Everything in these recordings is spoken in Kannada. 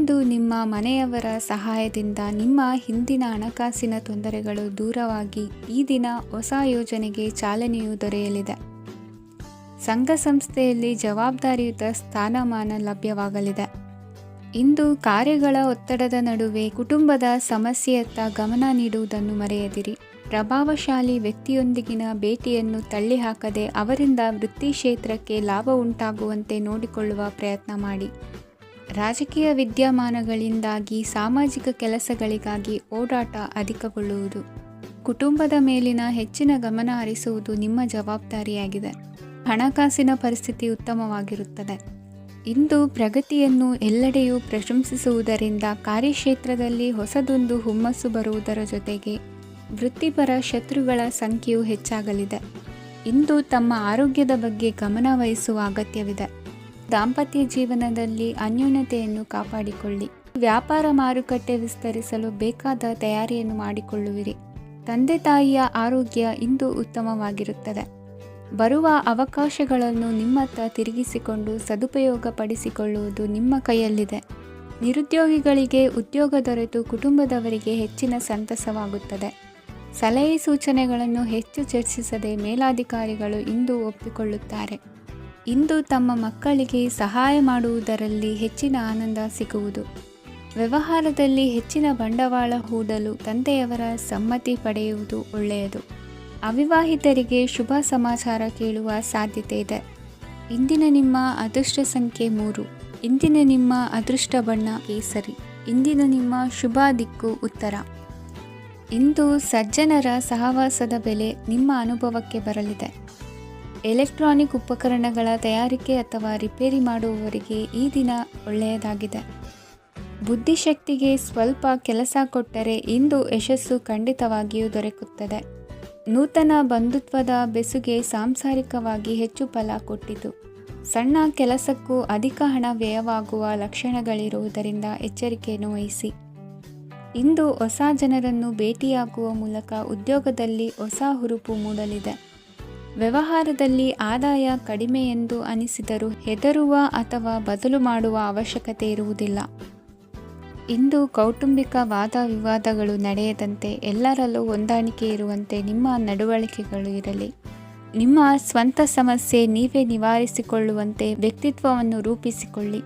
ಇಂದು ನಿಮ್ಮ ಮನೆಯವರ ಸಹಾಯದಿಂದ ನಿಮ್ಮ ಹಿಂದಿನ ಹಣಕಾಸಿನ ತೊಂದರೆಗಳು ದೂರವಾಗಿ ಈ ದಿನ ಹೊಸ ಯೋಜನೆಗೆ ಚಾಲನೆಯು ದೊರೆಯಲಿದೆ. ಸಂಘ ಸಂಸ್ಥೆಯಲ್ಲಿ ಜವಾಬ್ದಾರಿಯುತ ಸ್ಥಾನಮಾನ ಲಭ್ಯವಾಗಲಿದೆ. ಇಂದು ಕಾರ್ಯಗಳ ಒತ್ತಡದ ನಡುವೆ ಕುಟುಂಬದ ಸಮಸ್ಯೆಯತ್ತ ಗಮನ ನೀಡುವುದನ್ನು ಮರೆಯದಿರಿ. ಪ್ರಭಾವಶಾಲಿ ವ್ಯಕ್ತಿಯೊಂದಿಗಿನ ಭೇಟಿಯನ್ನು ತಳ್ಳಿಹಾಕದೆ ಅವರಿಂದ ವೃತ್ತಿ ಕ್ಷೇತ್ರಕ್ಕೆ ಲಾಭ ಉಂಟಾಗುವಂತೆ ನೋಡಿಕೊಳ್ಳುವ ಪ್ರಯತ್ನ ಮಾಡಿ. ರಾಜಕೀಯ ವಿದ್ಯಮಾನಗಳಿಂದಾಗಿ ಸಾಮಾಜಿಕ ಕೆಲಸಗಳಿಗಾಗಿ ಓಡಾಟ ಅಧಿಕಗೊಳ್ಳುವುದು. ಕುಟುಂಬದ ಮೇಲಿನ ಹೆಚ್ಚಿನ ಗಮನ ಹರಿಸುವುದು ನಿಮ್ಮ ಜವಾಬ್ದಾರಿಯಾಗಿದೆ. ಹಣಕಾಸಿನ ಪರಿಸ್ಥಿತಿ ಉತ್ತಮವಾಗಿರುತ್ತದೆ. ಇಂದು ಪ್ರಗತಿಯನ್ನು ಎಲ್ಲೆಡೆಯೂ ಪ್ರಶಂಸಿಸುವುದರಿಂದ ಕಾರ್ಯಕ್ಷೇತ್ರದಲ್ಲಿ ಹೊಸದೊಂದು ಹುಮ್ಮಸ್ಸು ಬರುವುದರ ಜೊತೆಗೆ ವೃತ್ತಿಪರ ಶತ್ರುಗಳ ಸಂಖ್ಯೆಯು ಹೆಚ್ಚಾಗಲಿದೆ. ಇಂದು ತಮ್ಮ ಆರೋಗ್ಯದ ಬಗ್ಗೆ ಗಮನ ವಹಿಸುವ ಅಗತ್ಯವಿದೆ. ದಾಂಪತ್ಯ ಜೀವನದಲ್ಲಿ ಅನ್ಯೋನ್ಯತೆಯನ್ನು ಕಾಪಾಡಿಕೊಳ್ಳಿ. ವ್ಯಾಪಾರ ಮಾರುಕಟ್ಟೆ ವಿಸ್ತರಿಸಲು ಬೇಕಾದ ತಯಾರಿಯನ್ನು ಮಾಡಿಕೊಳ್ಳುವಿರಿ. ತಂದೆ ತಾಯಿಯ ಆರೋಗ್ಯ ಇಂದು ಉತ್ತಮವಾಗಿರುತ್ತದೆ. ಬರುವ ಅವಕಾಶಗಳನ್ನು ನಿಮ್ಮತ್ತ ತಿರುಗಿಸಿಕೊಂಡು ಸದುಪಯೋಗಪಡಿಸಿಕೊಳ್ಳುವುದು ನಿಮ್ಮ ಕೈಯಲ್ಲಿದೆ. ನಿರುದ್ಯೋಗಿಗಳಿಗೆ ಉದ್ಯೋಗ ದೊರೆತು ಕುಟುಂಬದವರಿಗೆ ಹೆಚ್ಚಿನ ಸಂತಸವಾಗುತ್ತದೆ. ಸಲಹೆ ಸೂಚನೆಗಳನ್ನು ಹೆಚ್ಚು ಚರ್ಚಿಸದೆ ಮೇಲಾಧಿಕಾರಿಗಳು ಇಂದು ಒಪ್ಪಿಕೊಳ್ಳುತ್ತಾರೆ. ಇಂದು ತಮ್ಮ ಮಕ್ಕಳಿಗೆ ಸಹಾಯ ಮಾಡುವುದರಲ್ಲಿ ಹೆಚ್ಚಿನ ಆನಂದ ಸಿಗುವುದು. ವ್ಯವಹಾರದಲ್ಲಿ ಹೆಚ್ಚಿನ ಬಂಡವಾಳ ಹೂಡಲು ತಂದೆಯವರ ಸಮ್ಮತಿ ಪಡೆಯುವುದು ಒಳ್ಳೆಯದು. ಅವಿವಾಹಿತರಿಗೆ ಶುಭ ಸಮಾಚಾರ ಕೇಳುವ ಸಾಧ್ಯತೆ ಇದೆ. ಇಂದಿನ ನಿಮ್ಮ ಅದೃಷ್ಟ ಸಂಖ್ಯೆ 3. ಇಂದಿನ ನಿಮ್ಮ ಅದೃಷ್ಟ ಬಣ್ಣ ಕೇಸರಿ. ಇಂದಿನ ನಿಮ್ಮ ಶುಭ ದಿಕ್ಕು ಉತ್ತರ. ಇಂದು ಸಜ್ಜನರ ಸಹವಾಸದ ಬೆಲೆ ನಿಮ್ಮ ಅನುಭವಕ್ಕೆ ಬರಲಿದೆ. ಎಲೆಕ್ಟ್ರಾನಿಕ್ ಉಪಕರಣಗಳ ತಯಾರಿಕೆ ಅಥವಾ ರಿಪೇರಿ ಮಾಡುವವರಿಗೆ ಈ ದಿನ ಒಳ್ಳೆಯದಾಗಿದೆ. ಬುದ್ಧಿಶಕ್ತಿಗೆ ಸ್ವಲ್ಪ ಕೆಲಸ ಕೊಟ್ಟರೆ ಇಂದು ಯಶಸ್ಸು ಖಂಡಿತವಾಗಿಯೂ ದೊರಕುತ್ತದೆ. ನೂತನ ಬಂಧುತ್ವದ ಬೆಸುಗೆ ಸಾಂಸಾರಿಕವಾಗಿ ಹೆಚ್ಚು ಫಲ ಕೊಟ್ಟಿತು. ಸಣ್ಣ ಕೆಲಸಕ್ಕೂ ಅಧಿಕ ಹಣ ವ್ಯಯವಾಗುವ ಲಕ್ಷಣಗಳಿರುವುದರಿಂದ ಎಚ್ಚರಿಕೆಯನ್ನು ವಹಿಸಿ. ಇಂದು ಹೊಸ ಜನರನ್ನು ಭೇಟಿಯಾಗುವ ಮೂಲಕ ಉದ್ಯೋಗದಲ್ಲಿ ಹೊಸ ಹುರುಪು ಮೂಡಲಿದೆ. ವ್ಯವಹಾರದಲ್ಲಿ ಆದಾಯ ಕಡಿಮೆ ಎಂದು ಅನಿಸಿದರೂ ಹೆದರುವ ಅಥವಾ ಬದಲು ಮಾಡುವ ಅವಶ್ಯಕತೆ ಇರುವುದಿಲ್ಲ. ಇಂದು ಕೌಟುಂಬಿಕ ವಾದ ವಿವಾದಗಳು ನಡೆಯದಂತೆ ಎಲ್ಲರಲ್ಲೂ ಹೊಂದಾಣಿಕೆ ಇರುವಂತೆ ನಿಮ್ಮ ನಡವಳಿಕೆಗಳು ಇರಲಿ. ನಿಮ್ಮ ಸ್ವಂತ ಸಮಸ್ಯೆ ನೀವೇ ನಿವಾರಿಸಿಕೊಳ್ಳುವಂತೆ ವ್ಯಕ್ತಿತ್ವವನ್ನು ರೂಪಿಸಿಕೊಳ್ಳಿ.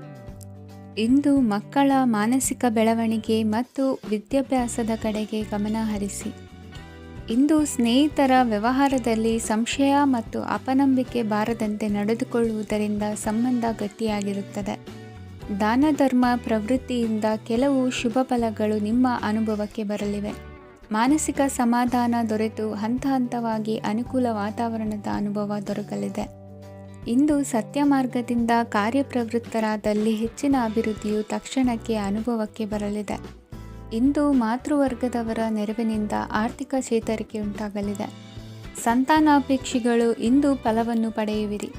ಇಂದು ಮಕ್ಕಳ ಮಾನಸಿಕ ಬೆಳವಣಿಗೆ ಮತ್ತು ವಿದ್ಯಾಭ್ಯಾಸದ ಕಡೆಗೆ ಗಮನ ಹರಿಸಿ. ಇಂದು ಸ್ನೇಹಿತರ ವ್ಯವಹಾರದಲ್ಲಿ ಸಂಶಯ ಮತ್ತು ಅಪನಂಬಿಕೆ ಬಾರದಂತೆ ನಡೆದುಕೊಳ್ಳುವುದರಿಂದ ಸಂಬಂಧ ಗಟ್ಟಿಯಾಗಿರುತ್ತದೆ. ದಾನ ಧರ್ಮ ಪ್ರವೃತ್ತಿಯಿಂದ ಕೆಲವು ಶುಭ ಫಲಗಳು ನಿಮ್ಮ ಅನುಭವಕ್ಕೆ ಬರಲಿವೆ. ಮಾನಸಿಕ ಸಮಾಧಾನ ದೊರೆತು ಹಂತ ಹಂತವಾಗಿ ಅನುಕೂಲ ವಾತಾವರಣದ ಅನುಭವ ದೊರಕಲಿದೆ. ಇಂದು ಸತ್ಯ ಮಾರ್ಗದಿಂದ ಕಾರ್ಯಪ್ರವೃತ್ತರಾದಲ್ಲಿ ಹೆಚ್ಚಿನ ಅಭಿವೃದ್ಧಿಯು ತಕ್ಷಣಕ್ಕೆ ಅನುಭವಕ್ಕೆ ಬರಲಿದೆ. ಇಂದು ಮಾತೃವರ್ಗದವರ ನೆರವಿನಿಂದ ಆರ್ಥಿಕ ಚೇತರಿಕೆ ಉಂಟಾಗಲಿದೆ. ಸಂತಾನಾಪೇಕ್ಷಿಗಳು ಇಂದು ಫಲವನ್ನು ಪಡೆಯುವಿರಿ.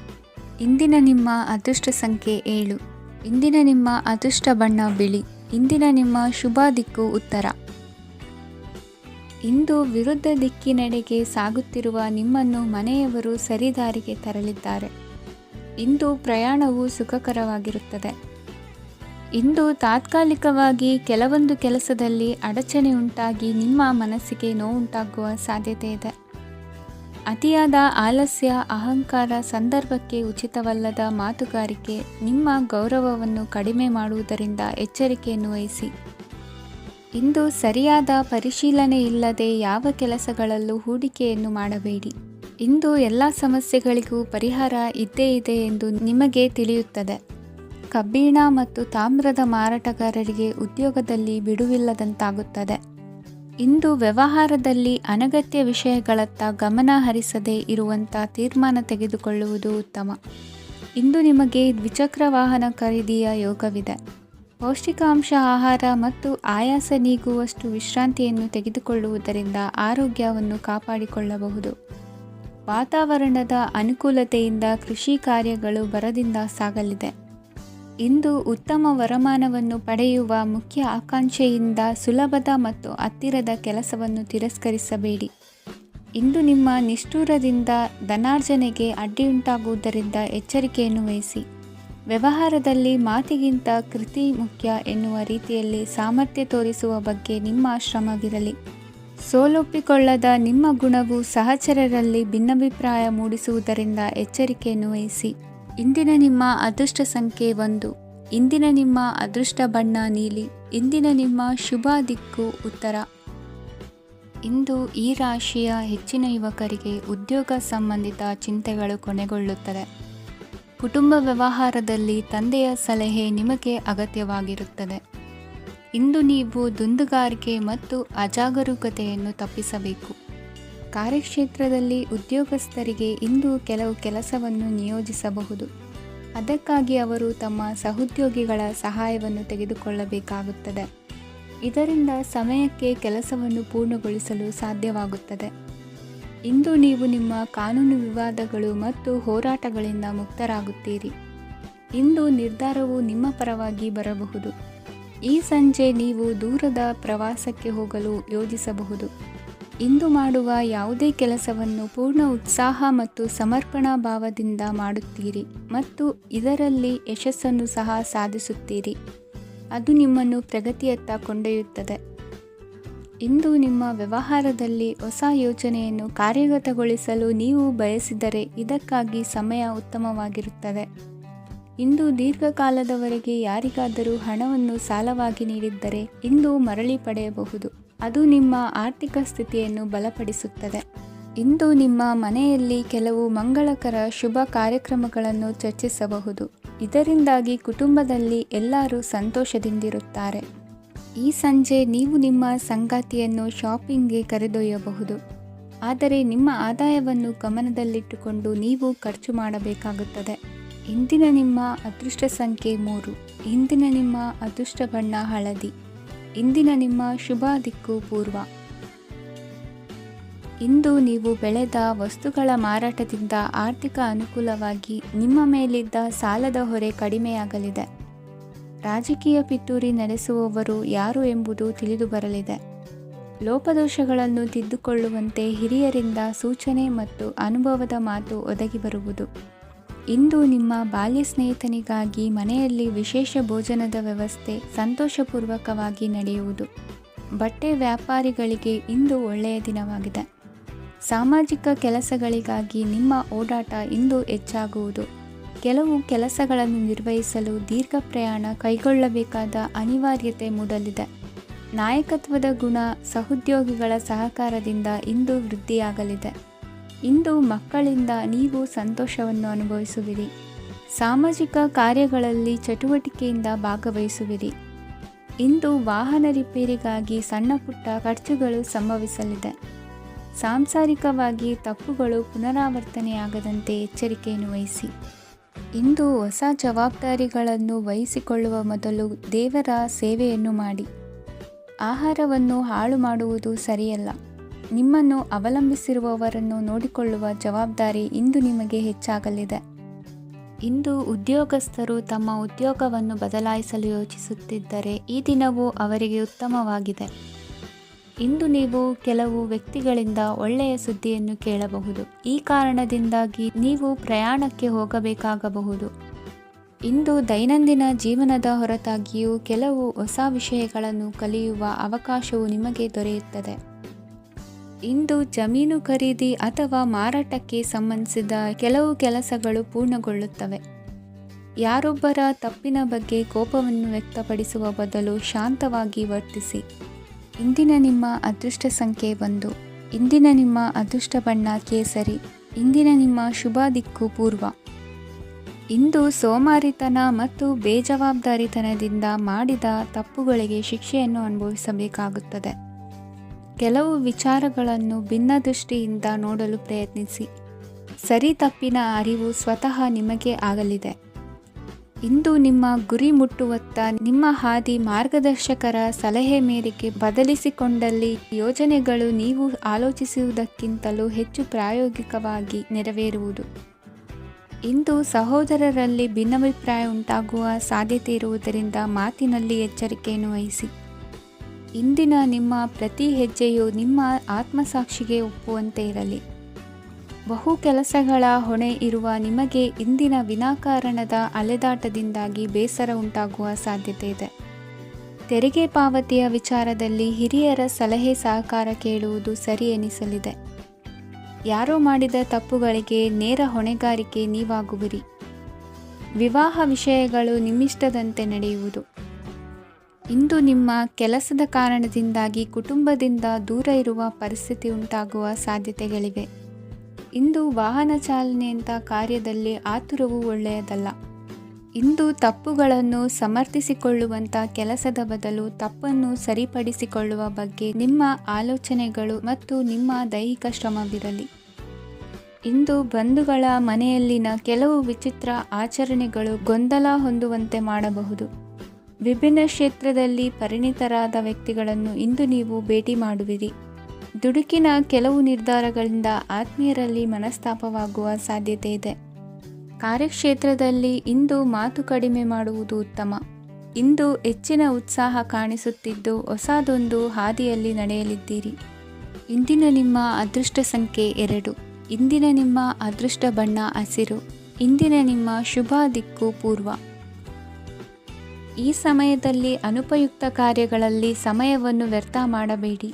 ಇಂದಿನ ನಿಮ್ಮ ಅದೃಷ್ಟ ಸಂಖ್ಯೆ 7. ಇಂದಿನ ನಿಮ್ಮ ಅದೃಷ್ಟ ಬಣ್ಣ ಬಿಳಿ. ಇಂದಿನ ನಿಮ್ಮ ಶುಭ ದಿಕ್ಕು ಉತ್ತರ. ಇಂದು ವಿರುದ್ಧ ದಿಕ್ಕಿನೆಡೆಗೆ ಸಾಗುತ್ತಿರುವ ನಿಮ್ಮನ್ನು ಮನೆಯವರು ಸರಿದಾರಿಗೆ ತರಲಿದ್ದಾರೆ. ಇಂದು ಪ್ರಯಾಣವು ಸುಖಕರವಾಗಿರುತ್ತದೆ. ಇಂದು ತಾತ್ಕಾಲಿಕವಾಗಿ ಕೆಲವೊಂದು ಕೆಲಸದಲ್ಲಿ ಅಡಚಣೆ ಉಂಟಾಗಿ ನಿಮ್ಮ ಮನಸ್ಸಿಗೆ ನೋವುಂಟಾಗುವ ಸಾಧ್ಯತೆ ಇದೆ. ಅತಿಯಾದ ಆಲಸ್ಯ, ಅಹಂಕಾರ, ಸಂದರ್ಭಕ್ಕೆ ಉಚಿತವಲ್ಲದ ಮಾತುಗಾರಿಕೆ ನಿಮ್ಮ ಗೌರವವನ್ನು ಕಡಿಮೆ ಮಾಡುವುದರಿಂದ ಎಚ್ಚರಿಕೆಯನ್ನು ವಹಿಸಿ. ಇಂದು ಸರಿಯಾದ ಪರಿಶೀಲನೆ ಇಲ್ಲದೆ ಯಾವ ಕೆಲಸಗಳಲ್ಲೂ ಹೂಡಿಕೆಯನ್ನು ಮಾಡಬೇಡಿ. ಇಂದು ಎಲ್ಲ ಸಮಸ್ಯೆಗಳಿಗೂ ಪರಿಹಾರ ಇದ್ದೇ ಇದೆ ಎಂದು ನಿಮಗೆ ತಿಳಿಯುತ್ತದೆ. ಕಬ್ಬಿಣ ಮತ್ತು ತಾಮ್ರದ ಮಾರಾಟಗಾರರಿಗೆ ಉದ್ಯೋಗದಲ್ಲಿ ಬಿಡುವಿಲ್ಲದಂತಾಗುತ್ತದೆ. ಇಂದು ವ್ಯವಹಾರದಲ್ಲಿ ಅನಗತ್ಯ ವಿಷಯಗಳತ್ತ ಗಮನ ಹರಿಸದೇ ಇರುವಂಥ ತೀರ್ಮಾನ ತೆಗೆದುಕೊಳ್ಳುವುದು ಉತ್ತಮ. ಇಂದು ನಿಮಗೆ ದ್ವಿಚಕ್ರ ವಾಹನ ಖರೀದಿಯ ಯೋಗವಿದೆ. ಪೌಷ್ಟಿಕಾಂಶ ಆಹಾರ ಮತ್ತು ಆಯಾಸ ನೀಗುವಷ್ಟು ವಿಶ್ರಾಂತಿಯನ್ನು ತೆಗೆದುಕೊಳ್ಳುವುದರಿಂದ ಆರೋಗ್ಯವನ್ನು ಕಾಪಾಡಿಕೊಳ್ಳಬಹುದು. ವಾತಾವರಣದ ಅನುಕೂಲತೆಯಿಂದ ಕೃಷಿ ಕಾರ್ಯಗಳು ಭರದಿಂದ ಸಾಗಲಿದೆ. ಇಂದು ಉತ್ತಮ ವರಮಾನವನ್ನು ಪಡೆಯುವ ಮುಖ್ಯ ಆಕಾಂಕ್ಷೆಯಿಂದ ಸುಲಭದ ಮತ್ತು ಹತ್ತಿರದ ಕೆಲಸವನ್ನು ತಿರಸ್ಕರಿಸಬೇಡಿ. ಇಂದು ನಿಮ್ಮ ನಿಷ್ಠುರದಿಂದ ಧನಾರ್ಜನೆಗೆ ಅಡ್ಡಿಯುಂಟಾಗುವುದರಿಂದ ಎಚ್ಚರಿಕೆಯನ್ನು ವಹಿಸಿ. ವ್ಯವಹಾರದಲ್ಲಿ ಮಾತಿಗಿಂತ ಕೃತಿ ಮುಖ್ಯ ಎನ್ನುವ ರೀತಿಯಲ್ಲಿ ಸಾಮರ್ಥ್ಯ ತೋರಿಸುವ ಬಗ್ಗೆ ನಿಮ್ಮ ಶ್ರಮವಿರಲಿ. ಸೋಲೊಪ್ಪಿಕೊಳ್ಳದ ನಿಮ್ಮ ಗುಣವು ಸಹಚರರಲ್ಲಿ ಭಿನ್ನಾಭಿಪ್ರಾಯ ಮೂಡಿಸುವುದರಿಂದ ಎಚ್ಚರಿಕೆಯನ್ನು ವಹಿಸಿ. ಇಂದಿನ ನಿಮ್ಮ ಅದೃಷ್ಟ ಸಂಖ್ಯೆ 1. ಇಂದಿನ ನಿಮ್ಮ ಅದೃಷ್ಟ ಬಣ್ಣ ನೀಲಿ. ಇಂದಿನ ನಿಮ್ಮ ಶುಭ ದಿಕ್ಕು ಉತ್ತರ. ಇಂದು ಈ ರಾಶಿಯ ಹೆಚ್ಚಿನ ಯುವಕರಿಗೆ ಉದ್ಯೋಗ ಸಂಬಂಧಿತ ಚಿಂತೆಗಳು ಕೊನೆಗೊಳ್ಳುತ್ತದೆ. ಕುಟುಂಬ ವ್ಯವಹಾರದಲ್ಲಿ ತಂದೆಯ ಸಲಹೆ ನಿಮಗೆ ಅಗತ್ಯವಾಗಿರುತ್ತದೆ. ಇಂದು ನೀವು ದುಂದುಗಾರಿಕೆ ಮತ್ತು ಅಜಾಗರೂಕತೆಯನ್ನು ತಪ್ಪಿಸಬೇಕು. ಕಾರ್ಯಕ್ಷೇತ್ರದಲ್ಲಿ ಉದ್ಯೋಗಸ್ಥರಿಗೆ ಇಂದು ಕೆಲವು ಕೆಲಸವನ್ನು ನಿಯೋಜಿಸಬಹುದು. ಅದಕ್ಕಾಗಿ ಅವರು ತಮ್ಮ ಸಹೋದ್ಯೋಗಿಗಳ ಸಹಾಯವನ್ನು ತೆಗೆದುಕೊಳ್ಳಬೇಕಾಗುತ್ತದೆ. ಇದರಿಂದ ಸಮಯಕ್ಕೆ ಕೆಲಸವನ್ನು ಪೂರ್ಣಗೊಳಿಸಲು ಸಾಧ್ಯವಾಗುತ್ತದೆ. ಇಂದು ನೀವು ನಿಮ್ಮ ಕಾನೂನು ವಿವಾದಗಳು ಮತ್ತು ಹೋರಾಟಗಳಿಂದ ಮುಕ್ತರಾಗುತ್ತೀರಿ. ಇಂದು ನಿರ್ಧಾರವು ನಿಮ್ಮ ಪರವಾಗಿ ಬರಬಹುದು. ಈ ಸಂಜೆ ನೀವು ದೂರದ ಪ್ರವಾಸಕ್ಕೆ ಹೋಗಲು ಯೋಜಿಸಬಹುದು. ಇಂದು ಮಾಡುವ ಯಾವುದೇ ಕೆಲಸವನ್ನು ಪೂರ್ಣ ಉತ್ಸಾಹ ಮತ್ತು ಸಮರ್ಪಣಾ ಭಾವದಿಂದ ಮಾಡುತ್ತೀರಿ ಮತ್ತು ಇದರಲ್ಲಿ ಯಶಸ್ಸನ್ನು ಸಹ ಸಾಧಿಸುತ್ತೀರಿ. ಅದು ನಿಮ್ಮನ್ನು ಪ್ರಗತಿಯತ್ತ ಕೊಂಡೊಯ್ಯುತ್ತದೆ. ಇಂದು ನಿಮ್ಮ ವ್ಯವಹಾರದಲ್ಲಿ ಹೊಸ ಯೋಜನೆಯನ್ನು ಕಾರ್ಯಗತಗೊಳಿಸಲು ನೀವು ಬಯಸಿದರೆ ಇದಕ್ಕಾಗಿ ಸಮಯ ಉತ್ತಮವಾಗಿರುತ್ತದೆ. ಇಂದು ದೀರ್ಘಕಾಲದವರೆಗೆ ಯಾರಿಗಾದರೂ ಹಣವನ್ನು ಸಾಲವಾಗಿ ನೀಡಿದ್ದರೆ ಇಂದು ಮರಳಿ ಪಡೆಯಬಹುದು. ಅದು ನಿಮ್ಮ ಆರ್ಥಿಕ ಸ್ಥಿತಿಯನ್ನು ಬಲಪಡಿಸುತ್ತದೆ. ಇಂದು ನಿಮ್ಮ ಮನೆಯಲ್ಲಿ ಕೆಲವು ಮಂಗಳಕರ ಶುಭ ಕಾರ್ಯಕ್ರಮಗಳನ್ನು ಚರ್ಚಿಸಬಹುದು. ಇದರಿಂದಾಗಿ ಕುಟುಂಬದಲ್ಲಿ ಎಲ್ಲರೂ ಸಂತೋಷದಿಂದಿರುತ್ತಾರೆ. ಈ ಸಂಜೆ ನೀವು ನಿಮ್ಮ ಸಂಗಾತಿಯನ್ನು ಶಾಪಿಂಗ್ಗೆ ಕರೆದೊಯ್ಯಬಹುದು. ಆದರೆ ನಿಮ್ಮ ಆದಾಯವನ್ನು ಗಮನದಲ್ಲಿಟ್ಟುಕೊಂಡು ನೀವು ಖರ್ಚು ಮಾಡಬೇಕಾಗುತ್ತದೆ. ಇಂದಿನ ನಿಮ್ಮ ಅದೃಷ್ಟ ಸಂಖ್ಯೆ 3. ಇಂದಿನ ನಿಮ್ಮ ಅದೃಷ್ಟ ಬಣ್ಣ ಹಳದಿ. ಇಂದಿನ ನಿಮ್ಮ ಶುಭ ದಿಕ್ಕು ಪೂರ್ವ. ಇಂದು ನೀವು ಬೆಳೆದ ವಸ್ತುಗಳ ಮಾರಾಟದಿಂದ ಆರ್ಥಿಕ ಅನುಕೂಲವಾಗಿ ನಿಮ್ಮ ಮೇಲಿದ್ದ ಸಾಲದ ಹೊರೆ ಕಡಿಮೆಯಾಗಲಿದೆ. ರಾಜಕೀಯ ಪಿತೂರಿ ನಡೆಸುವವರು ಯಾರು ಎಂಬುದು ತಿಳಿದು ಬರಲಿದೆ. ಲೋಪದೋಷಗಳನ್ನು ತಿದ್ದುಕೊಳ್ಳುವಂತೆ ಹಿರಿಯರಿಂದ ಸೂಚನೆ ಮತ್ತು ಅನುಭವದ ಮಾತು ಒದಗಿ ಬರುವುದು. ಇಂದು ನಿಮ್ಮ ಬಾಲ್ಯ ಸ್ನೇಹಿತನಿಗಾಗಿ ಮನೆಯಲ್ಲಿ ವಿಶೇಷ ಭೋಜನದ ವ್ಯವಸ್ಥೆ ಸಂತೋಷಪೂರ್ವಕವಾಗಿ ನಡೆಯುವುದು. ಬಟ್ಟೆ ವ್ಯಾಪಾರಿಗಳಿಗೆ ಇಂದು ಒಳ್ಳೆಯ ದಿನವಾಗಿದೆ. ಸಾಮಾಜಿಕ ಕೆಲಸಗಳಿಗಾಗಿ ನಿಮ್ಮ ಓಡಾಟ ಇಂದು ಹೆಚ್ಚಾಗುವುದು. ಕೆಲವು ಕೆಲಸಗಳನ್ನು ನಿರ್ವಹಿಸಲು ದೀರ್ಘ ಪ್ರಯಾಣ ಕೈಗೊಳ್ಳಬೇಕಾದ ಅನಿವಾರ್ಯತೆ ಮೂಡಲಿದೆ. ನಾಯಕತ್ವದ ಗುಣ ಸಹೋದ್ಯೋಗಿಗಳ ಸಹಕಾರದಿಂದ ಇಂದು ವೃದ್ಧಿಯಾಗಲಿದೆ. ಇಂದು ಮಕ್ಕಳಿಂದ ನೀವು ಸಂತೋಷವನ್ನು ಅನುಭವಿಸುವಿರಿ. ಸಾಮಾಜಿಕ ಕಾರ್ಯಗಳಲ್ಲಿ ಚಟುವಟಿಕೆಯಿಂದ ಭಾಗವಹಿಸುವಿರಿ. ಇಂದು ವಾಹನ ರಿಪೇರಿಗಾಗಿ ಸಣ್ಣ ಪುಟ್ಟ ಖರ್ಚುಗಳು ಸಂಭವಿಸಲಿದೆ. ಸಾಂಸಾರಿಕವಾಗಿ ತಪ್ಪುಗಳು ಪುನರಾವರ್ತನೆಯಾಗದಂತೆ ಎಚ್ಚರಿಕೆಯನ್ನು ವಹಿಸಿ. ಇಂದು ಹೊಸ ಜವಾಬ್ದಾರಿಗಳನ್ನು ವಹಿಸಿಕೊಳ್ಳುವ ಮೊದಲು ದೇವರ ಸೇವೆಯನ್ನು ಮಾಡಿ. ಆಹಾರವನ್ನು ಹಾಳು ಮಾಡುವುದು ಸರಿಯಲ್ಲ. ನಿಮ್ಮನ್ನು ಅವಲಂಬಿಸಿರುವವರನ್ನು ನೋಡಿಕೊಳ್ಳುವ ಜವಾಬ್ದಾರಿ ಇಂದು ನಿಮಗೆ ಹೆಚ್ಚಾಗಲಿದೆ. ಇಂದು ಉದ್ಯೋಗಸ್ಥರು ತಮ್ಮ ಉದ್ಯೋಗವನ್ನು ಬದಲಾಯಿಸಲು ಯೋಚಿಸುತ್ತಿದ್ದರೆ ಈ ದಿನವೂ ಅವರಿಗೆ ಉತ್ತಮವಾಗಿದೆ. ಇಂದು ನೀವು ಕೆಲವು ವ್ಯಕ್ತಿಗಳಿಂದ ಒಳ್ಳೆಯ ಸುದ್ದಿಯನ್ನು ಕೇಳಬಹುದು. ಈ ಕಾರಣದಿಂದಾಗಿ ನೀವು ಪ್ರಯಾಣಕ್ಕೆ ಹೋಗಬೇಕಾಗಬಹುದು. ಇಂದು ದೈನಂದಿನ ಜೀವನದ ಹೊರತಾಗಿಯೂ ಕೆಲವು ಹೊಸ ವಿಷಯಗಳನ್ನು ಕಲಿಯುವ ಅವಕಾಶವು ನಿಮಗೆ ದೊರೆಯುತ್ತದೆ. ಇಂದು ಜಮೀನು ಖರೀದಿ ಅಥವಾ ಮಾರಾಟಕ್ಕೆ ಸಂಬಂಧಿಸಿದ ಕೆಲವು ಕೆಲಸಗಳು ಪೂರ್ಣಗೊಳ್ಳುತ್ತವೆ. ಯಾರೊಬ್ಬರ ತಪ್ಪಿನ ಬಗ್ಗೆ ಕೋಪವನ್ನು ವ್ಯಕ್ತಪಡಿಸುವ ಬದಲು ಶಾಂತವಾಗಿ ವರ್ತಿಸಿ. ಇಂದಿನ ನಿಮ್ಮ ಅದೃಷ್ಟ ಸಂಖ್ಯೆ 1. ಇಂದಿನ ನಿಮ್ಮ ಅದೃಷ್ಟ ಬಣ್ಣ ಕೇಸರಿ. ಇಂದಿನ ನಿಮ್ಮ ಶುಭ ದಿಕ್ಕು ಪೂರ್ವ. ಇಂದು ಸೋಮಾರಿತನ ಮತ್ತು ಬೇಜವಾಬ್ದಾರಿತನದಿಂದ ಮಾಡಿದ ತಪ್ಪುಗಳಿಗೆ ಶಿಕ್ಷೆಯನ್ನು ಅನುಭವಿಸಬೇಕಾಗುತ್ತದೆ. ಕೆಲವು ವಿಚಾರಗಳನ್ನು ಭಿನ್ನ ದೃಷ್ಟಿಯಿಂದ ನೋಡಲು ಪ್ರಯತ್ನಿಸಿ. ಸರಿ ತಪ್ಪಿನ ಅರಿವು ಸ್ವತಃ ನಿಮಗೆ ಆಗಲಿದೆ. ಇಂದು ನಿಮ್ಮ ಗುರಿ ಮುಟ್ಟುವತ್ತ ನಿಮ್ಮ ಹಾದಿ ಮಾರ್ಗದರ್ಶಕರ ಸಲಹೆ ಮೇರೆಗೆ ಬದಲಿಸಿಕೊಂಡಲ್ಲಿ ಯೋಜನೆಗಳು ನೀವು ಆಲೋಚಿಸುವುದಕ್ಕಿಂತಲೂ ಹೆಚ್ಚು ಪ್ರಾಯೋಗಿಕವಾಗಿ ನೆರವೇರುವುದು. ಇಂದು ಸಹೋದರರಲ್ಲಿ ಭಿನ್ನಾಭಿಪ್ರಾಯ ಉಂಟಾಗುವ ಸಾಧ್ಯತೆ ಇರುವುದರಿಂದ ಮಾತಿನಲ್ಲಿ ಎಚ್ಚರಿಕೆಯನ್ನು ವಹಿಸಿ. ಇಂದಿನ ನಿಮ್ಮ ಪ್ರತಿ ಹೆಜ್ಜೆಯು ನಿಮ್ಮ ಆತ್ಮಸಾಕ್ಷಿಗೆ ಒಪ್ಪುವಂತೆ ಇರಲಿ. ಬಹು ಕೆಲಸಗಳ ಹೊಣೆ ಇರುವ ನಿಮಗೆ ಇಂದಿನ ವಿನಾಕಾರಣದ ಅಲೆದಾಟದಿಂದಾಗಿ ಬೇಸರ ಉಂಟಾಗುವ ಸಾಧ್ಯತೆ ಇದೆ. ತೆರಿಗೆ ಪಾವತಿಯ ವಿಚಾರದಲ್ಲಿ ಹಿರಿಯರ ಸಲಹೆ ಸಹಕಾರ ಕೇಳುವುದು ಸರಿ ಎನಿಸಲಿದೆ. ಯಾರೋ ಮಾಡಿದ ತಪ್ಪುಗಳಿಗೆ ನೇರ ಹೊಣೆಗಾರಿಕೆ ನೀವಾಗುವಿರಿ. ವಿವಾಹ ವಿಷಯಗಳು ನಿಮ್ಮಿಷ್ಟದಂತೆ ನಡೆಯುವುದು. ಇಂದು ನಿಮ್ಮ ಕೆಲಸದ ಕಾರಣದಿಂದಾಗಿ ಕುಟುಂಬದಿಂದ ದೂರ ಇರುವ ಪರಿಸ್ಥಿತಿ ಉಂಟಾಗುವ ಸಾಧ್ಯತೆಗಳಿವೆ. ಇಂದು ವಾಹನ ಚಾಲನೆಯಂಥ ಕಾರ್ಯದಲ್ಲಿ ಆತುರವು ಒಳ್ಳೆಯದಲ್ಲ. ಇಂದು ತಪ್ಪುಗಳನ್ನು ಸಮರ್ಥಿಸಿಕೊಳ್ಳುವಂಥ ಕೆಲಸದ ಬದಲು ತಪ್ಪನ್ನು ಸರಿಪಡಿಸಿಕೊಳ್ಳುವ ಬಗ್ಗೆ ನಿಮ್ಮ ಆಲೋಚನೆಗಳು ಮತ್ತು ನಿಮ್ಮ ದೈಹಿಕ ಶ್ರಮವಿರಲಿ. ಇಂದು ಬಂಧುಗಳ ಮನೆಯಲ್ಲಿನ ಕೆಲವು ವಿಚಿತ್ರ ಆಚರಣೆಗಳು ಗೊಂದಲ ಹೊಂದುವಂತೆ ಮಾಡಬಹುದು. ವಿಭಿನ್ನ ಕ್ಷೇತ್ರದಲ್ಲಿ ಪರಿಣಿತರಾದ ವ್ಯಕ್ತಿಗಳನ್ನು ಇಂದು ನೀವು ಭೇಟಿ ಮಾಡುವಿರಿ. ದುಡುಕಿನ ಕೆಲವು ನಿರ್ಧಾರಗಳಿಂದ ಆತ್ಮೀಯರಲ್ಲಿ ಮನಸ್ತಾಪವಾಗುವ ಸಾಧ್ಯತೆ ಇದೆ. ಕಾರ್ಯಕ್ಷೇತ್ರದಲ್ಲಿ ಇಂದು ಮಾತು ಕಡಿಮೆ ಮಾಡುವುದು ಉತ್ತಮ. ಇಂದು ಹೆಚ್ಚಿನ ಉತ್ಸಾಹ ಕಾಣಿಸುತ್ತಿದ್ದು ಹೊಸದೊಂದು ಹಾದಿಯಲ್ಲಿ ನಡೆಯಲಿದ್ದೀರಿ. ಇಂದಿನ ನಿಮ್ಮ ಅದೃಷ್ಟ ಸಂಖ್ಯೆ 2. ಇಂದಿನ ನಿಮ್ಮ ಅದೃಷ್ಟ ಬಣ್ಣ ಹಸಿರು. ಇಂದಿನ ನಿಮ್ಮ ಶುಭ ದಿಕ್ಕು ಪೂರ್ವ. ಈ ಸಮಯದಲ್ಲಿ ಅನುಪಯುಕ್ತ ಕಾರ್ಯಗಳಲ್ಲಿ ಸಮಯವನ್ನು ವ್ಯರ್ಥ ಮಾಡಬೇಡಿ.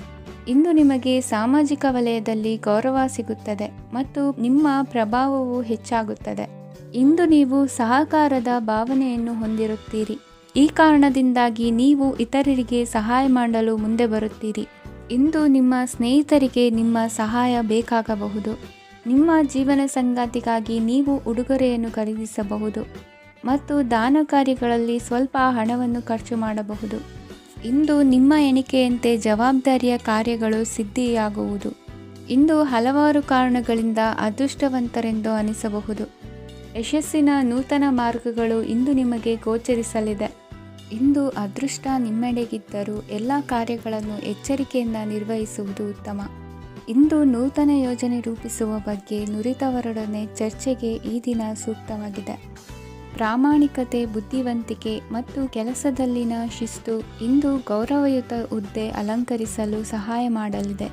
ಇಂದು ನಿಮಗೆ ಸಾಮಾಜಿಕ ವಲಯದಲ್ಲಿ ಗೌರವ ಸಿಗುತ್ತದೆ ಮತ್ತು ನಿಮ್ಮ ಪ್ರಭಾವವು ಹೆಚ್ಚಾಗುತ್ತದೆ. ಇಂದು ನೀವು ಸಹಕಾರದ ಭಾವನೆಯನ್ನು ಹೊಂದಿರುತ್ತೀರಿ. ಈ ಕಾರಣದಿಂದಾಗಿ ನೀವು ಇತರರಿಗೆ ಸಹಾಯ ಮಾಡಲು ಮುಂದೆ ಬರುತ್ತೀರಿ. ಇಂದು ನಿಮ್ಮ ಸ್ನೇಹಿತರಿಗೆ ನಿಮ್ಮ ಸಹಾಯ ಬೇಕಾಗಬಹುದು. ನಿಮ್ಮ ಜೀವನ ಸಂಗಾತಿಗಾಗಿ ನೀವು ಉಡುಗೊರೆಯನ್ನು ಖರೀದಿಸಬಹುದು ಮತ್ತು ದಾನ ಕಾರ್ಯಗಳಲ್ಲಿ ಸ್ವಲ್ಪ ಹಣವನ್ನು ಖರ್ಚು ಮಾಡಬಹುದು. ಇಂದು ನಿಮ್ಮ ಎಣಿಕೆಯಂತೆ ಜವಾಬ್ದಾರಿಯ ಕಾರ್ಯಗಳು ಸಿದ್ಧಿಯಾಗುವುದು. ಇಂದು ಹಲವಾರು ಕಾರಣಗಳಿಂದ ಅದೃಷ್ಟವಂತರೆಂದು ಅನಿಸಬಹುದು. ಯಶಸ್ಸಿನ ನೂತನ ಮಾರ್ಗಗಳು ಇಂದು ನಿಮಗೆ ಗೋಚರಿಸಲಿದೆ. ಇಂದು ಅದೃಷ್ಟ ನಿಮ್ಮೆಡೆಗಿದ್ದರೂ ಎಲ್ಲ ಕಾರ್ಯಗಳನ್ನು ಎಚ್ಚರಿಕೆಯಿಂದ ನಿರ್ವಹಿಸುವುದು ಉತ್ತಮ. ಇಂದು ನೂತನ ಯೋಜನೆ ರೂಪಿಸುವ ಬಗ್ಗೆ ನುರಿತವರೊಡನೆ ಚರ್ಚೆಗೆ ಈ ದಿನ ಸೂಕ್ತವಾಗಿದೆ. ಪ್ರಾಮಾಣಿಕತೆ, ಬುದ್ಧಿವಂತಿಕೆ ಮತ್ತು ಕೆಲಸದಲ್ಲಿನ ಶಿಸ್ತು ಇಂದು ಗೌರವಯುತ ಹುದ್ದೆ ಅಲಂಕರಿಸಲು ಸಹಾಯ ಮಾಡಲಿದೆ.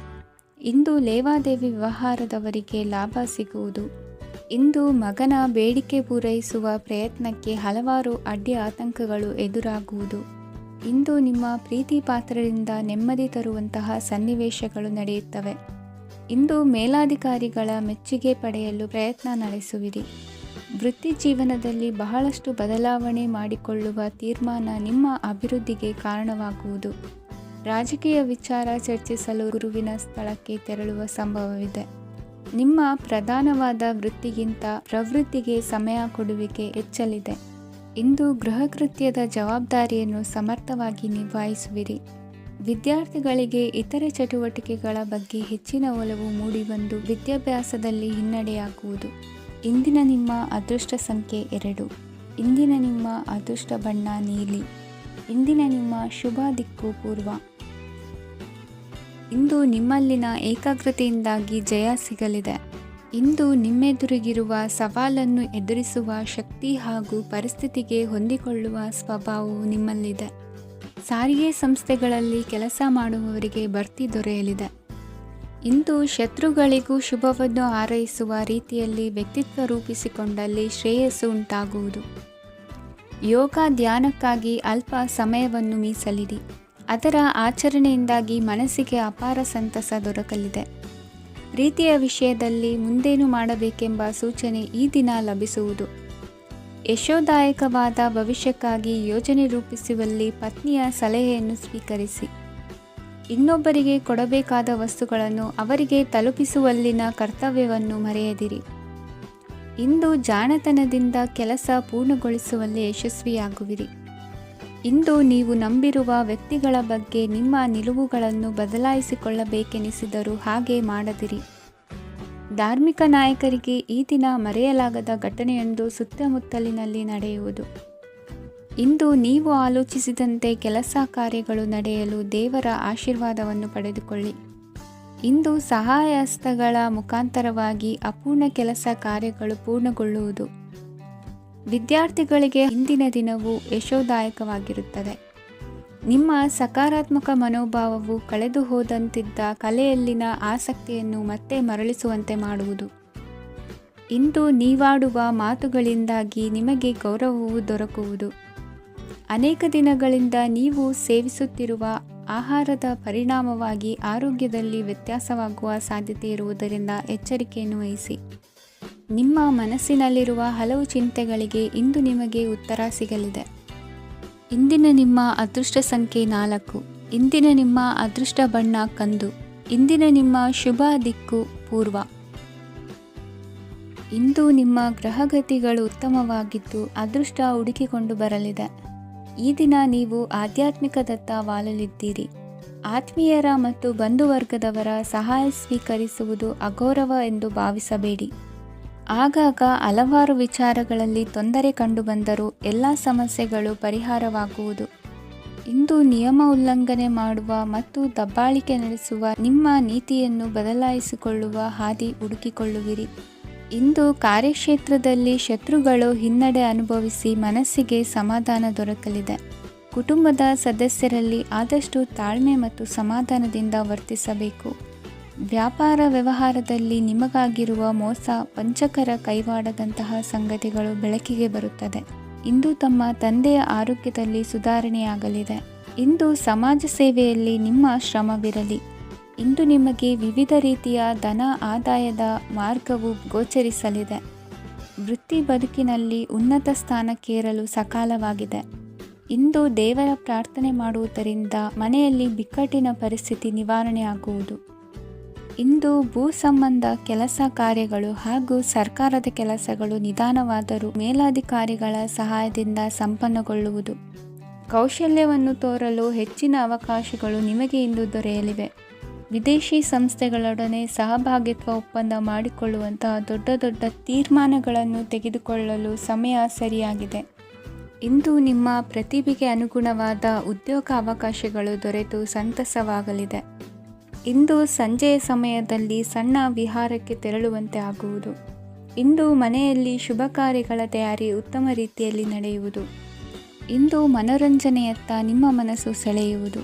ಇಂದು ಲೇವಾದೇವಿ ವ್ಯವಹಾರದವರಿಗೆ ಲಾಭ ಸಿಗುವುದು. ಇಂದು ಮಗನ ಬೇಡಿಕೆ ಪೂರೈಸುವ ಪ್ರಯತ್ನಕ್ಕೆ ಹಲವಾರು ಅಡ್ಡಿ ಆತಂಕಗಳು ಎದುರಾಗುವುದು. ಇಂದು ನಿಮ್ಮ ಪ್ರೀತಿ ಪಾತ್ರರಿಂದ ನೆಮ್ಮದಿ ತರುವಂತಹ ಸನ್ನಿವೇಶಗಳು ನಡೆಯುತ್ತವೆ. ಇಂದು ಮೇಲಾಧಿಕಾರಿಗಳ ಮೆಚ್ಚುಗೆ ಪಡೆಯಲು ಪ್ರಯತ್ನ ನಡೆಸುವಿರಿ. ವೃತ್ತಿ ಜೀವನದಲ್ಲಿ ಬಹಳಷ್ಟು ಬದಲಾವಣೆ ಮಾಡಿಕೊಳ್ಳುವ ತೀರ್ಮಾನ ನಿಮ್ಮ ಅಭಿವೃದ್ಧಿಗೆ ಕಾರಣವಾಗುವುದು. ರಾಜಕೀಯ ವಿಚಾರ ಚರ್ಚಿಸಲು ಗುರುವಿನ ಸ್ಥಳಕ್ಕೆ ತೆರಳುವ ಸಂಭವವಿದೆ. ನಿಮ್ಮ ಪ್ರಧಾನವಾದ ವೃತ್ತಿಗಿಂತ ಪ್ರವೃತ್ತಿಗೆ ಸಮಯ ಕೊಡುವಿಕೆ ಹೆಚ್ಚಲಿದೆ. ಇಂದು ಗೃಹ ಕೃತ್ಯದ ಜವಾಬ್ದಾರಿಯನ್ನು ಸಮರ್ಥವಾಗಿ ನಿಭಾಯಿಸುವಿರಿ. ವಿದ್ಯಾರ್ಥಿಗಳಿಗೆ ಇತರೆ ಚಟುವಟಿಕೆಗಳ ಬಗ್ಗೆ ಹೆಚ್ಚಿನ ಒಲವು ಮೂಡಿಬಂದು ವಿದ್ಯಾಭ್ಯಾಸದಲ್ಲಿ ಹಿನ್ನಡೆಯಾಗುವುದು. ಇಂದಿನ ನಿಮ್ಮ ಅದೃಷ್ಟ ಸಂಖ್ಯೆ 2. ಇಂದಿನ ನಿಮ್ಮ ಅದೃಷ್ಟ ಬಣ್ಣ ನೀಲಿ. ಇಂದಿನ ನಿಮ್ಮ ಶುಭ ದಿಕ್ಕು ಪೂರ್ವ. ಇಂದು ನಿಮ್ಮಲ್ಲಿನ ಏಕಾಗ್ರತೆಯಿಂದಾಗಿ ಜಯ ಸಿಗಲಿದೆ. ಇಂದು ನಿಮ್ಮೆದುರಿಗಿರುವ ಸವಾಲನ್ನು ಎದುರಿಸುವ ಶಕ್ತಿ ಹಾಗೂ ಪರಿಸ್ಥಿತಿಗೆ ಹೊಂದಿಕೊಳ್ಳುವ ಸ್ವಭಾವವು ನಿಮ್ಮಲ್ಲಿದೆ. ಸಾರಿಗೆ ಸಂಸ್ಥೆಗಳಲ್ಲಿ ಕೆಲಸ ಮಾಡುವವರಿಗೆ ಬಡ್ತಿ ದೊರೆಯಲಿದೆ. ಇಂದು ಶತ್ರುಗಳಿಗೂ ಶುಭವನ್ನು ಹಾರೈಸುವ ರೀತಿಯಲ್ಲಿ ವ್ಯಕ್ತಿತ್ವ ರೂಪಿಸಿಕೊಂಡಲ್ಲಿ ಶ್ರೇಯಸ್ಸು ಉಂಟಾಗುವುದು. ಯೋಗ ಧ್ಯಾನಕ್ಕಾಗಿ ಅಲ್ಪ ಸಮಯವನ್ನು ಮೀಸಲಿಡಿ. ಅದರ ಆಚರಣೆಯಿಂದಾಗಿ ಮನಸ್ಸಿಗೆ ಅಪಾರ ಸಂತಸ ದೊರಕಲಿದೆ. ಪ್ರೀತಿಯ ವಿಷಯದಲ್ಲಿ ಮುಂದೇನು ಮಾಡಬೇಕೆಂಬ ಸೂಚನೆ ಈ ದಿನ ಲಭಿಸುವುದು. ಯಶೋದಾಯಕವಾದ ಭವಿಷ್ಯಕ್ಕಾಗಿ ಯೋಜನೆ ರೂಪಿಸುವಲ್ಲಿ ಪತ್ನಿಯ ಸಲಹೆಯನ್ನು ಸ್ವೀಕರಿಸಿ. ಇನ್ನೊಬ್ಬರಿಗೆ ಕೊಡಬೇಕಾದ ವಸ್ತುಗಳನ್ನು ಅವರಿಗೆ ತಲುಪಿಸುವಲ್ಲಿನ ಕರ್ತವ್ಯವನ್ನು ಮರೆಯದಿರಿ. ಇಂದು ಜಾಣತನದಿಂದ ಕೆಲಸ ಪೂರ್ಣಗೊಳಿಸುವಲ್ಲಿ ಯಶಸ್ವಿಯಾಗುವಿರಿ. ಇಂದು ನೀವು ನಂಬಿರುವ ವ್ಯಕ್ತಿಗಳ ಬಗ್ಗೆ ನಿಮ್ಮ ನಿಲುವುಗಳನ್ನು ಬದಲಾಯಿಸಿಕೊಳ್ಳಬೇಕೆನಿಸಿದರೂ ಹಾಗೆ ಮಾಡದಿರಿ. ಧಾರ್ಮಿಕ ನಾಯಕರಿಗೆ ಈ ದಿನ ಮರೆಯಲಾಗದ ಘಟನೆಯೊಂದು ಸುತ್ತಮುತ್ತಲಿನಲ್ಲಿ ನಡೆಯುವುದು. ಇಂದು ನೀವು ಆಲೋಚಿಸಿದಂತೆ ಕೆಲಸ ಕಾರ್ಯಗಳು ನಡೆಯಲು ದೇವರ ಆಶೀರ್ವಾದವನ್ನು ಪಡೆದುಕೊಳ್ಳಿ. ಇಂದು ಸಹಾಯ ಹಸ್ತಗಳ ಮುಖಾಂತರವಾಗಿ ಅಪೂರ್ಣ ಕೆಲಸ ಕಾರ್ಯಗಳು ಪೂರ್ಣಗೊಳ್ಳುವುದು. ವಿದ್ಯಾರ್ಥಿಗಳಿಗೆ ಇಂದಿನ ದಿನವು ಯಶೋದಾಯಕವಾಗಿರುತ್ತದೆ. ನಿಮ್ಮ ಸಕಾರಾತ್ಮಕ ಮನೋಭಾವವು ಕಳೆದು ಹೋದಂತಿದ್ದ ಕಲೆಯಲ್ಲಿನ ಆಸಕ್ತಿಯನ್ನು ಮತ್ತೆ ಮರಳಿಸುವಂತೆ ಮಾಡುವುದು. ಇಂದು ನೀವಾಡುವ ಮಾತುಗಳಿಂದಾಗಿ ನಿಮಗೆ ಗೌರವವು ದೊರಕುವುದು. ಅನೇಕ ದಿನಗಳಿಂದ ನೀವು ಸೇವಿಸುತ್ತಿರುವ ಆಹಾರದ ಪರಿಣಾಮವಾಗಿ ಆರೋಗ್ಯದಲ್ಲಿ ವ್ಯತ್ಯಾಸವಾಗುವ ಸಾಧ್ಯತೆ ಇರುವುದರಿಂದ ಎಚ್ಚರಿಕೆಯನ್ನು ವಹಿಸಿ. ನಿಮ್ಮ ಮನಸ್ಸಿನಲ್ಲಿರುವ ಹಲವು ಚಿಂತೆಗಳಿಗೆ ಇಂದು ನಿಮಗೆ ಉತ್ತರ ಸಿಗಲಿದೆ. ಇಂದಿನ ನಿಮ್ಮ ಅದೃಷ್ಟ ಸಂಖ್ಯೆ 4. ಇಂದಿನ ನಿಮ್ಮ ಅದೃಷ್ಟ ಬಣ್ಣ ಕಂದು. ಇಂದಿನ ನಿಮ್ಮ ಶುಭ ದಿಕ್ಕು ಪೂರ್ವ. ಇಂದು ನಿಮ್ಮ ಗ್ರಹಗತಿಗಳು ಉತ್ತಮವಾಗಿದ್ದು ಅದೃಷ್ಟ ಹುಡುಕಿಕೊಂಡು ಬರಲಿದೆ. ಈ ದಿನ ನೀವು ಆಧ್ಯಾತ್ಮಿಕದತ್ತ ವಾಲಲಿದ್ದೀರಿ. ಆತ್ಮೀಯರ ಮತ್ತು ಬಂಧುವರ್ಗದವರ ಸಹಾಯ ಸ್ವೀಕರಿಸುವುದು ಅಗೌರವ ಎಂದು ಭಾವಿಸಬೇಡಿ. ಆಗಾಗ ಹಲವಾರು ವಿಚಾರಗಳಲ್ಲಿ ತೊಂದರೆ ಕಂಡುಬಂದರೂ ಎಲ್ಲ ಸಮಸ್ಯೆಗಳು ಪರಿಹಾರವಾಗುವುದು. ಇಂದು ನಿಯಮ ಉಲ್ಲಂಘನೆ ಮಾಡುವ ಮತ್ತು ದಬ್ಬಾಳಿಕೆ ನಡೆಸುವ ನಿಮ್ಮ ನೀತಿಯನ್ನು ಬದಲಾಯಿಸಿಕೊಳ್ಳುವ ಹಾದಿ ಹುಡುಕಿಕೊಳ್ಳುವಿರಿ. ಇಂದು ಕಾರ್ಯಕ್ಷೇತ್ರದಲ್ಲಿ ಶತ್ರುಗಳು ಹಿನ್ನಡೆ ಅನುಭವಿಸಿ ಮನಸ್ಸಿಗೆ ಸಮಾಧಾನ ದೊರಕಲಿದೆ. ಕುಟುಂಬದ ಸದಸ್ಯರಲ್ಲಿ ಆದಷ್ಟು ತಾಳ್ಮೆ ಮತ್ತು ಸಮಾಧಾನದಿಂದ ವರ್ತಿಸಬೇಕು. ವ್ಯಾಪಾರ ವ್ಯವಹಾರದಲ್ಲಿ ನಿಮಗಾಗಿರುವ ಮೋಸ, ವಂಚಕರ ಕೈವಾಡದಂತಹ ಸಂಗತಿಗಳು ಬೆಳಕಿಗೆ ಬರುತ್ತದೆ. ಇಂದು ತಮ್ಮ ತಂದೆಯ ಆರೋಗ್ಯದಲ್ಲಿ ಸುಧಾರಣೆಯಾಗಲಿದೆ. ಇಂದು ಸಮಾಜ ಸೇವೆಯಲ್ಲಿ ನಿಮ್ಮ ಶ್ರಮವಿರಲಿ. ಇಂದು ನಿಮಗೆ ವಿವಿಧ ರೀತಿಯ ಧನ ಆದಾಯದ ಮಾರ್ಗವು ಗೋಚರಿಸಲಿದೆ. ವೃತ್ತಿ ಬದುಕಿನಲ್ಲಿ ಉನ್ನತ ಸ್ಥಾನಕ್ಕೇರಲು ಸಕಾಲವಾಗಿದೆ. ಇಂದು ದೇವರ ಪ್ರಾರ್ಥನೆ ಮಾಡುವುದರಿಂದ ಮನೆಯಲ್ಲಿ ಬಿಕ್ಕಟ್ಟಿನ ಪರಿಸ್ಥಿತಿ ನಿವಾರಣೆಯಾಗುವುದು. ಇಂದು ಭೂ ಸಂಬಂಧ ಕೆಲಸ ಕಾರ್ಯಗಳು ಹಾಗೂ ಸರ್ಕಾರದ ಕೆಲಸಗಳು ನಿಧಾನವಾದರೂ ಮೇಲಾಧಿಕಾರಿಗಳ ಸಹಾಯದಿಂದ ಸಂಪನ್ನಗೊಳ್ಳುವುದು. ಕೌಶಲ್ಯವನ್ನು ತೋರಲು ಹೆಚ್ಚಿನ ಅವಕಾಶಗಳು ನಿಮಗೆ ಇಂದು ದೊರೆಯಲಿವೆ. ವಿದೇಶಿ ಸಂಸ್ಥೆಗಳೊಡನೆ ಸಹಭಾಗಿತ್ವ ಒಪ್ಪಂದ ಮಾಡಿಕೊಳ್ಳುವಂತಹ ದೊಡ್ಡ ದೊಡ್ಡ ತೀರ್ಮಾನಗಳನ್ನು ತೆಗೆದುಕೊಳ್ಳಲು ಸಮಯ ಸರಿಯಾಗಿದೆ. ಇಂದು ನಿಮ್ಮ ಪ್ರತಿಭೆಗೆ ಅನುಗುಣವಾದ ಉದ್ಯೋಗ ಅವಕಾಶಗಳು ದೊರೆತು ಸಂತಸವಾಗಲಿದೆ. ಇಂದು ಸಂಜೆಯ ಸಮಯದಲ್ಲಿ ಸಣ್ಣ ವಿಹಾರಕ್ಕೆ ತೆರಳುವಂತೆ ಆಗುವುದು. ಇಂದು ಮನೆಯಲ್ಲಿ ಶುಭ ಕಾರ್ಯಗಳ ತಯಾರಿ ಉತ್ತಮ ರೀತಿಯಲ್ಲಿ ನಡೆಯುವುದು. ಇಂದು ಮನೋರಂಜನೆಯತ್ತ ನಿಮ್ಮ ಮನಸ್ಸು ಸೆಳೆಯುವುದು.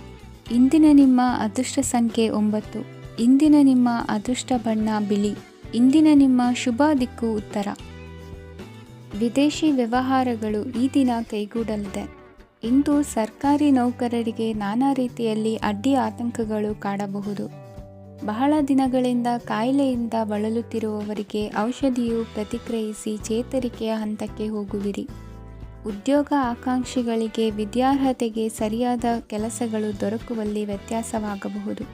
ಇಂದಿನ ನಿಮ್ಮ ಅದೃಷ್ಟ ಸಂಖ್ಯೆ 9. ಇಂದಿನ ನಿಮ್ಮ ಅದೃಷ್ಟ ಬಣ್ಣ ಬಿಳಿ. ಇಂದಿನ ನಿಮ್ಮ ಶುಭ ದಿಕ್ಕು ಉತ್ತರ. ವಿದೇಶಿ ವ್ಯವಹಾರಗಳು ಈ ದಿನ ಕೈಗೂಡಲಿದೆ. ಇಂದು ಸರ್ಕಾರಿ ನೌಕರರಿಗೆ ನಾನಾ ರೀತಿಯಲ್ಲಿ ಅಡ್ಡಿ ಆತಂಕಗಳು ಕಾಡಬಹುದು. ಬಹಳ ದಿನಗಳಿಂದ ಕಾಯಿಲೆಯಿಂದ ಬಳಲುತ್ತಿರುವವರಿಗೆ ಔಷಧಿಯು ಪ್ರತಿಕ್ರಿಯಿಸಿ ಚೇತರಿಕೆಯ ಹಂತಕ್ಕೆ ಹೋಗುವಿರಿ. ಉದ್ಯೋಗ ಆಕಾಂಕ್ಷಿಗಳಿಗೆ ವಿದ್ಯಾರ್ಹತೆಗೆ ಸರಿಯಾದ ಕೆಲಸಗಳು ದೊರಕುವಲ್ಲಿ ವ್ಯತ್ಯಾಸವಾಗಬಹುದು.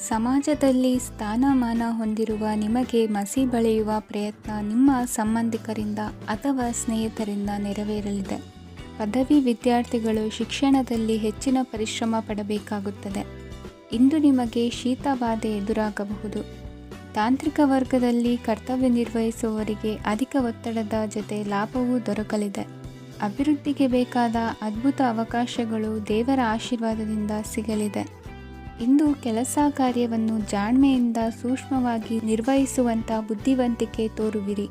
ಸಮಾಜದಲ್ಲಿ ಸ್ಥಾನಮಾನ ಹೊಂದಿರುವ ನಿಮಗೆ ಮಸಿ ಬಳಿಯುವ ಪ್ರಯತ್ನ ನಿಮ್ಮ ಸಂಬಂಧಿಕರಿಂದ ಅಥವಾ ಸ್ನೇಹಿತರಿಂದ ನೆರವೇರಲಿದೆ. ಪದವಿ ವಿದ್ಯಾರ್ಥಿಗಳು ಶಿಕ್ಷಣದಲ್ಲಿ ಹೆಚ್ಚಿನ ಪರಿಶ್ರಮ ಪಡಬೇಕಾಗುತ್ತದೆ. ಇಂದು ನಿಮಗೆ ಶೀತಬಾಧೆ ಎದುರಾಗಬಹುದು. ತಾಂತ್ರಿಕ ವರ್ಗದಲ್ಲಿ ಕರ್ತವ್ಯ ನಿರ್ವಹಿಸುವವರಿಗೆ ಅಧಿಕ ಒತ್ತಡದ ಜೊತೆ ಲಾಭವೂ ದೊರಕಲಿದೆ. ಅಭಿವೃದ್ಧಿಗೆ ಬೇಕಾದ ಅದ್ಭುತ ಅವಕಾಶಗಳು ದೇವರ ಆಶೀರ್ವಾದದಿಂದ ಸಿಗಲಿದೆ. ಇಂದು ಕೆಲಸ ಕಾರ್ಯವನ್ನು ಜಾಣ್ಮೆಯಿಂದ ಸೂಕ್ಷ್ಮವಾಗಿ ನಿರ್ವಹಿಸುವಂಥ ಬುದ್ಧಿವಂತಿಕೆ ತೋರುವಿರಿ.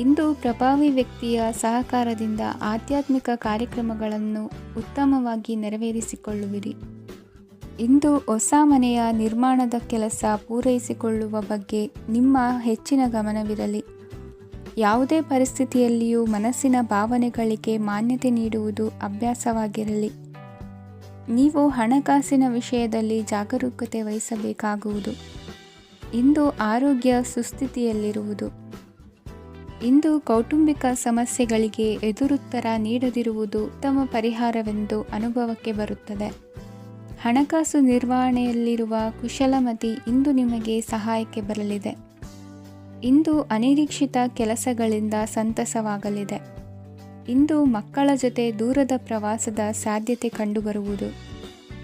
ಇಂದು ಪ್ರಭಾವಿ ವ್ಯಕ್ತಿಯ ಸಹಕಾರದಿಂದ ಆಧ್ಯಾತ್ಮಿಕ ಕಾರ್ಯಕ್ರಮಗಳನ್ನು ಉತ್ತಮವಾಗಿ ನೆರವೇರಿಸಿಕೊಳ್ಳುವಿರಿ. ಇಂದು ಹೊಸ ಮನೆಯ ನಿರ್ಮಾಣದ ಕೆಲಸ ಪೂರೈಸಿಕೊಳ್ಳುವ ಬಗ್ಗೆ ನಿಮ್ಮ ಹೆಚ್ಚಿನ ಗಮನವಿರಲಿ. ಯಾವುದೇ ಪರಿಸ್ಥಿತಿಯಲ್ಲಿಯೂ ಮನಸ್ಸಿನ ಭಾವನೆಗಳಿಗೆ ಮಾನ್ಯತೆ ನೀಡುವುದು ಅಭ್ಯಾಸವಾಗಿರಲಿ. ನೀವು ಹಣಕಾಸಿನ ವಿಷಯದಲ್ಲಿ ಜಾಗರೂಕತೆ ವಹಿಸಬೇಕಾಗುವುದು. ಇಂದು ಆರೋಗ್ಯ ಸುಸ್ಥಿತಿಯಲ್ಲಿರುವುದು. ಇಂದು ಕೌಟುಂಬಿಕ ಸಮಸ್ಯೆಗಳಿಗೆ ಎದುರುತ್ತರ ನೀಡದಿರುವುದು ಉತ್ತಮ ಪರಿಹಾರವೆಂದು ಅನುಭವಕ್ಕೆ ಬರುತ್ತದೆ. ಹಣಕಾಸು ನಿರ್ವಹಣೆಯಲ್ಲಿರುವ ಕುಶಲಮತಿ ಇಂದು ನಿಮಗೆ ಸಹಾಯಕ್ಕೆ ಬರಲಿದೆ. ಇಂದು ಅನಿರೀಕ್ಷಿತ ಕೆಲಸಗಳಿಂದ ಸಂತಸವಾಗಲಿದೆ. ಇಂದು ಮಕ್ಕಳ ಜೊತೆ ದೂರದ ಪ್ರವಾಸದ ಸಾಧ್ಯತೆ ಕಂಡುಬರುವುದು.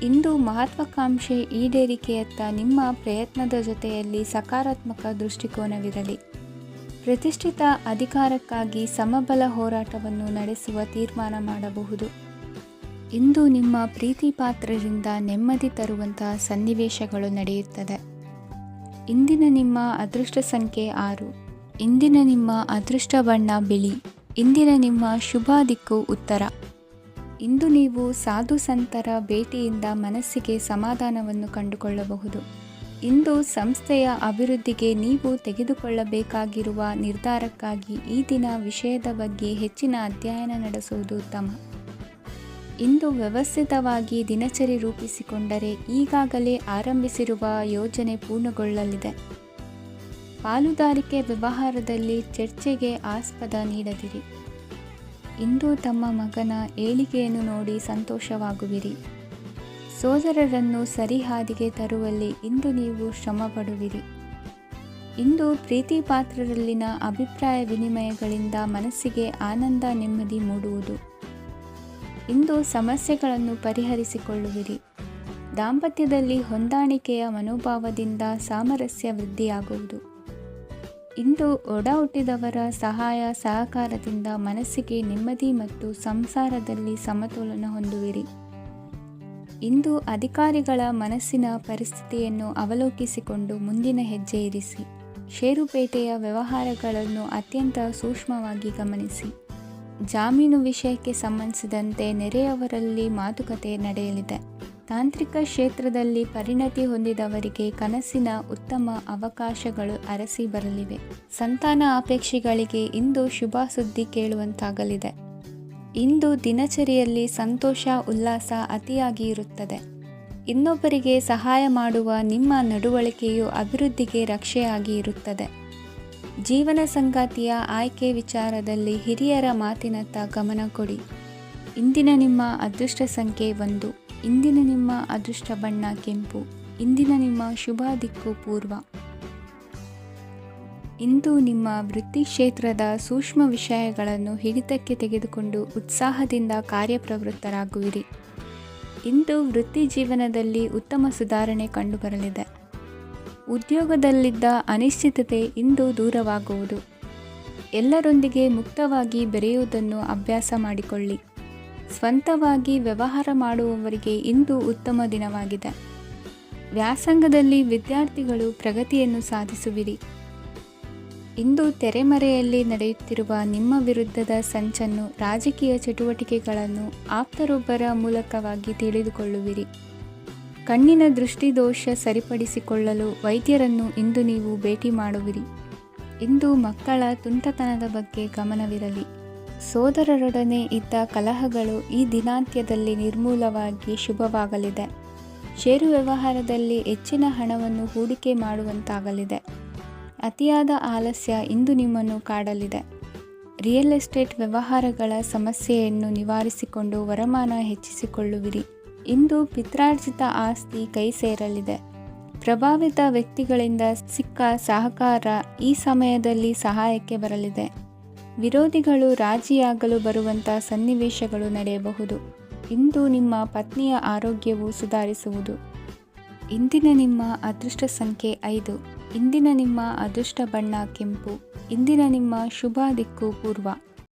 ಇಂದು ಮಹತ್ವಾಕಾಂಕ್ಷೆ ಈಡೇರಿಕೆಯತ್ತ ನಿಮ್ಮ ಪ್ರಯತ್ನದ ಜೊತೆಯಲ್ಲಿ ಸಕಾರಾತ್ಮಕ ದೃಷ್ಟಿಕೋನವಿರಲಿ. ಪ್ರತಿಷ್ಠಿತ ಅಧಿಕಾರಕ್ಕಾಗಿ ಸಮಬಲ ಹೋರಾಟವನ್ನು ನಡೆಸುವ ತೀರ್ಮಾನ ಮಾಡಬಹುದು. ಇಂದು ನಿಮ್ಮ ಪ್ರೀತಿ ಪಾತ್ರರಿಂದ ನೆಮ್ಮದಿ ತರುವಂತಹ ಸನ್ನಿವೇಶಗಳು ನಡೆಯುತ್ತದೆ. ಇಂದಿನ ನಿಮ್ಮ ಅದೃಷ್ಟ ಸಂಖ್ಯೆ 6. ಇಂದಿನ ನಿಮ್ಮ ಅದೃಷ್ಟ ಬಣ್ಣ ಬಿಳಿ. ಇಂದಿನ ನಿಮ್ಮ ಶುಭ ದಿಕ್ಕು ಉತ್ತರ. ಇಂದು ನೀವು ಸಾಧು ಸಂತರ ಭೇಟಿಯಿಂದ ಮನಸ್ಸಿಗೆ ಸಮಾಧಾನವನ್ನು ಕಂಡುಕೊಳ್ಳಬಹುದು. ಇಂದು ಸಂಸ್ಥೆಯ ಅಭಿವೃದ್ಧಿಗೆ ನೀವು ತೆಗೆದುಕೊಳ್ಳಬೇಕಾಗಿರುವ ನಿರ್ಧಾರಕ್ಕಾಗಿ ಈ ದಿನ ವಿಷಯದ ಬಗ್ಗೆ ಹೆಚ್ಚಿನ ಅಧ್ಯಯನ ನಡೆಸುವುದು ಉತ್ತಮ. ಇಂದು ವ್ಯವಸ್ಥಿತವಾಗಿ ದಿನಚರಿ ರೂಪಿಸಿಕೊಂಡರೆ ಈಗಾಗಲೇ ಆರಂಭಿಸಿರುವ ಯೋಜನೆ ಪೂರ್ಣಗೊಳ್ಳಲಿದೆ. ಪಾಲುದಾರಿಕೆ ವ್ಯವಹಾರದಲ್ಲಿ ಚರ್ಚೆಗೆ ಆಸ್ಪದ ನೀಡದಿರಿ. ಇಂದು ತಮ್ಮ ಮಗನ ಏಳಿಗೆಯನ್ನು ನೋಡಿ ಸಂತೋಷವಾಗುವಿರಿ. ಸೋದರರನ್ನು ಸರಿಹಾದಿಗೆ ತರುವಲ್ಲಿ ಇಂದು ನೀವು ಶ್ರಮಪಡುವಿರಿ. ಇಂದು ಪ್ರೀತಿ ಪಾತ್ರರಲ್ಲಿನ ಅಭಿಪ್ರಾಯ ವಿನಿಮಯಗಳಿಂದ ಮನಸ್ಸಿಗೆ ಆನಂದ ನೆಮ್ಮದಿ ಮೂಡುವುದು. ಇಂದು ಸಮಸ್ಯೆಗಳನ್ನು ಪರಿಹರಿಸಿಕೊಳ್ಳುವಿರಿ. ದಾಂಪತ್ಯದಲ್ಲಿ ಹೊಂದಾಣಿಕೆಯ ಮನೋಭಾವದಿಂದ ಸಾಮರಸ್ಯ ವೃದ್ಧಿಯಾಗುವುದು. ಇಂದು ಒಡ ಹುಟ್ಟಿದವರ ಸಹಾಯ ಸಹಕಾರದಿಂದ ಮನಸ್ಸಿಗೆ ನೆಮ್ಮದಿ ಮತ್ತು ಸಂಸಾರದಲ್ಲಿ ಸಮತೋಲನ ಹೊಂದುವಿರಿ. ಇಂದು ಅಧಿಕಾರಿಗಳ ಮನಸ್ಸಿನ ಪರಿಸ್ಥಿತಿಯನ್ನು ಅವಲೋಕಿಸಿಕೊಂಡು ಮುಂದಿನ ಹೆಜ್ಜೆ ಇರಿಸಿ. ಷೇರುಪೇಟೆಯ ವ್ಯವಹಾರಗಳನ್ನು ಅತ್ಯಂತ ಸೂಕ್ಷ್ಮವಾಗಿ ಗಮನಿಸಿ. ಜಾಮೀನು ವಿಷಯಕ್ಕೆ ಸಂಬಂಧಿಸಿದಂತೆ ನೆರೆಯವರಲ್ಲಿ ಮಾತುಕತೆ ನಡೆಯಲಿದೆ. ತಾಂತ್ರಿಕ ಕ್ಷೇತ್ರದಲ್ಲಿ ಪರಿಣತಿ ಹೊಂದಿದವರಿಗೆ ಕನಸಿನ ಉತ್ತಮ ಅವಕಾಶಗಳು ಅರಸಿ ಬರಲಿವೆ. ಸಂತಾನ ಅಪೇಕ್ಷೆಗಳಿಗೆ ಇಂದು ಶುಭ ಸುದ್ದಿ ಕೇಳುವಂತಾಗಲಿದೆ. ಇಂದು ದಿನಚರಿಯಲ್ಲಿ ಸಂತೋಷ ಉಲ್ಲಾಸ ಅತಿಯಾಗಿ ಇರುತ್ತದೆ. ಇನ್ನೊಬ್ಬರಿಗೆ ಸಹಾಯ ಮಾಡುವ ನಿಮ್ಮ ನಡವಳಿಕೆಯು ಅಭಿವೃದ್ಧಿಗೆ ರಕ್ಷೆಯಾಗಿ ಇರುತ್ತದೆ. ಜೀವನ ಸಂಗಾತಿಯ ಆಯ್ಕೆ ವಿಚಾರದಲ್ಲಿ ಹಿರಿಯರ ಮಾತಿನತ್ತ ಗಮನ ಕೊಡಿ. ಇಂದಿನ ನಿಮ್ಮ ಅದೃಷ್ಟ ಸಂಖ್ಯೆ 1. ಇಂದಿನ ನಿಮ್ಮ ಅದೃಷ್ಟ ಬಣ್ಣ ಕೆಂಪು. ಇಂದಿನ ನಿಮ್ಮ ಶುಭ ದಿಕ್ಕು ಪೂರ್ವ. ಇಂದು ನಿಮ್ಮ ವೃತ್ತಿ ಕ್ಷೇತ್ರದ ಸೂಕ್ಷ್ಮ ವಿಷಯಗಳನ್ನು ಹಿಡಿತಕ್ಕೆ ತೆಗೆದುಕೊಂಡು ಉತ್ಸಾಹದಿಂದ ಕಾರ್ಯಪ್ರವೃತ್ತರಾಗುವಿರಿ. ಇಂದು ವೃತ್ತಿ ಜೀವನದಲ್ಲಿ ಉತ್ತಮ ಸುಧಾರಣೆ ಕಂಡುಬರಲಿದೆ. ಉದ್ಯೋಗದಲ್ಲಿದ್ದ ಅನಿಶ್ಚಿತತೆ ಇಂದು ದೂರವಾಗುವುದು. ಎಲ್ಲರೊಂದಿಗೆ ಮುಕ್ತವಾಗಿ ಬೆರೆಯುವುದನ್ನು ಅಭ್ಯಾಸ ಮಾಡಿಕೊಳ್ಳಿ. ಸ್ವಂತವಾಗಿ ವ್ಯವಹಾರ ಮಾಡುವವರಿಗೆ ಇಂದು ಉತ್ತಮ ದಿನವಾಗಿದೆ. ವ್ಯಾಸಂಗದಲ್ಲಿ ವಿದ್ಯಾರ್ಥಿಗಳು ಪ್ರಗತಿಯನ್ನು ಸಾಧಿಸುವಿರಿ. ಇಂದು ತೆರೆಮರೆಯಲ್ಲಿ ನಡೆಯುತ್ತಿರುವ ನಿಮ್ಮ ವಿರುದ್ಧದ ಸಂಚನ್ನು, ರಾಜಕೀಯ ಚಟುವಟಿಕೆಗಳನ್ನು ಆಪ್ತರೊಬ್ಬರ ಮೂಲಕವಾಗಿ ತಿಳಿದುಕೊಳ್ಳುವಿರಿ. ಕಣ್ಣಿನ ದೃಷ್ಟಿದೋಷ ಸರಿಪಡಿಸಿಕೊಳ್ಳಲು ವೈದ್ಯರನ್ನು ಇಂದು ನೀವು ಭೇಟಿ ಮಾಡುವಿರಿ. ಇಂದು ಮಕ್ಕಳ ತುಂಟತನದ ಬಗ್ಗೆ ಗಮನವಿರಲಿ. ಸೋದರರೊಡನೆ ಇದ್ದ ಕಲಹಗಳು ಈ ದಿನಾಂತ್ಯದಲ್ಲಿ ನಿರ್ಮೂಲವಾಗಿ ಶುಭವಾಗಲಿದೆ. ಷೇರು ವ್ಯವಹಾರದಲ್ಲಿ ಹೆಚ್ಚಿನ ಹಣವನ್ನು ಹೂಡಿಕೆ ಮಾಡುವಂತಾಗಲಿದೆ. ಅತಿಯಾದ ಆಲಸ್ಯ ಇಂದು ನಿಮ್ಮನ್ನು ಕಾಡಲಿದೆ. ರಿಯಲ್ ಎಸ್ಟೇಟ್ ವ್ಯವಹಾರಗಳ ಸಮಸ್ಯೆಯನ್ನು ನಿವಾರಿಸಿಕೊಂಡು ವರಮಾನ ಹೆಚ್ಚಿಸಿಕೊಳ್ಳುವಿರಿ. ಇಂದು ಪಿತ್ರಾರ್ಜಿತ ಆಸ್ತಿ ಕೈ ಸೇರಲಿದೆ. ಪ್ರಭಾವಿತ ವ್ಯಕ್ತಿಗಳಿಂದ ಸಿಕ್ಕ ಸಹಕಾರ ಈ ಸಮಯದಲ್ಲಿ ಸಹಾಯಕ್ಕೆ ಬರಲಿದೆ. ವಿರೋಧಿಗಳು ರಾಜಿಯಾಗಲು ಬರುವಂಥ ಸನ್ನಿವೇಶಗಳು ನಡೆಯಬಹುದು. ಇಂದು ನಿಮ್ಮ ಪತ್ನಿಯ ಆರೋಗ್ಯವು ಸುಧಾರಿಸುವುದು. ಇಂದಿನ ನಿಮ್ಮ ಅದೃಷ್ಟ ಸಂಖ್ಯೆ 5. ಇಂದಿನ ನಿಮ್ಮ ಅದೃಷ್ಟ ಬಣ್ಣ ಕೆಂಪು. ಇಂದಿನ ನಿಮ್ಮ ಶುಭ ದಿಕ್ಕು ಪೂರ್ವ.